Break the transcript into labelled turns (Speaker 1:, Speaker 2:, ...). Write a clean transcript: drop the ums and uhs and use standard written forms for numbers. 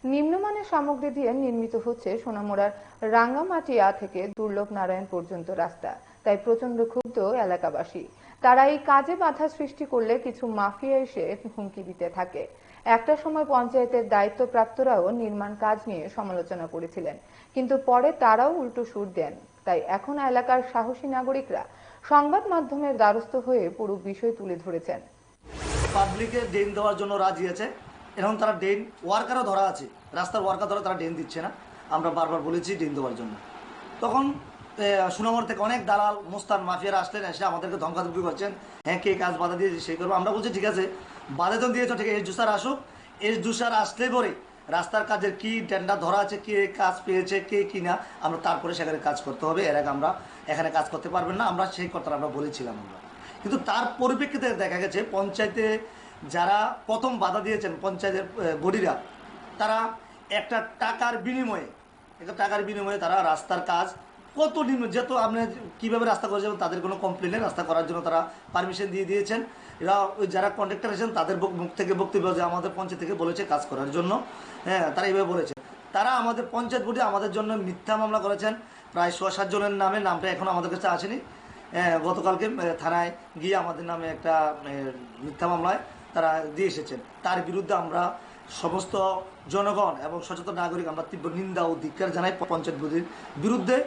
Speaker 1: নিম্নমানের সামগ্রী দিয়ে নির্মিত হচ্ছে সোনামুড়ার রাঙ্গামাটিয়া থেকে দুর্লভ নারায়ণ পর্যন্ত রাস্তা। তাই প্রচন্ড ক্ষুব্ধ এলাকাবাসী। তারা এই কাজে বাধা সৃষ্টি করলে কিছু মাফিয়া এসে হুমকি দিতে থাকে। একটা সময় পঞ্চায়েতের দায়িত্বপ্রাপ্তরাও নির্মাণ কাজ নিয়ে সমালোচনা করেছিলেন, কিন্তু পরে তারাও উল্টো সুর দেন। তাই এখন এলাকার সাহসী নাগরিকরা সংবাদ মাধ্যমের দ্বারস্থ হয়ে পুরো বিষয় তুলে ধরেছেন।
Speaker 2: পাবলিকে ড্রেন দেওয়ার জন্য রাজি আছে, এখন তারা ড্রেন ওয়ার্কারও ধরা আছে, রাস্তার ওয়ার্কার ধরে তারা ড্রেন দিচ্ছে না। আমরা বারবার বলেছি ড্রেন দেওয়ার জন্য। তখন সুনামর থেকে অনেক দালাল মোস্তান মাফিয়ারা আসলেন, এসে আমাদেরকে ধমকাধমকি করছেন, হ্যাঁ কে কাজ বাধা দিয়েছে সেই করবো। আমরা বলছি ঠিক আছে, বাধা তো দিয়েছ, ঠিক আছে, এস জুসার আসুক, এস জুসার আসলে পরে রাস্তার কাজের কি টেন্ডার ধরা আছে, কে কাজ পেয়েছে কে কিনা, আমরা তারপরে সেখানে কাজ করতে হবে। এর আগে আমরা এখানে কাজ করতে পারবেন না, আমরা সেই কথাটা আমরা বলেছিলাম। কিন্তু তার পরিপ্রেক্ষিতে দেখা গেছে পঞ্চায়েতে যারা প্রথম বাধা দিয়েছেন, পঞ্চায়েতের বডিরা, তারা একটা টাকার বিনিময়ে তারা রাস্তার কাজ কত নিম্ন, যেহেতু আপনি কীভাবে রাস্তা করে যাবেন তাদের কোনো কমপ্লেনে রাস্তা করার জন্য তারা পারমিশন দিয়ে দিয়েছেন। এরা ওই যারা কন্ট্রাক্টর আছেন তাদের মুখ থেকে বক্তব্য যে আমাদের পঞ্চায়েত থেকে বলেছে কাজ করার জন্য, হ্যাঁ তারা এইভাবে বলেছে। তারা আমাদের পঞ্চায়েত বডি আমাদের জন্য মিথ্যা মামলা করেছেন প্রায় ৬-৭ জনের নামে, নামটা এখনও আমাদের কাছে আসেনি। গতকালকে থানায় গিয়ে আমাদের নামে একটা মিথ্যা মামলায় তারা দিয়ে এসেছেন। তার বিরুদ্ধে আমরা সমস্ত জনগণ এবং সচেতন নাগরিক আমরা তীব্র নিন্দা ও ধিক্কার জানাই পঞ্চায়েত বডির বিরুদ্ধে।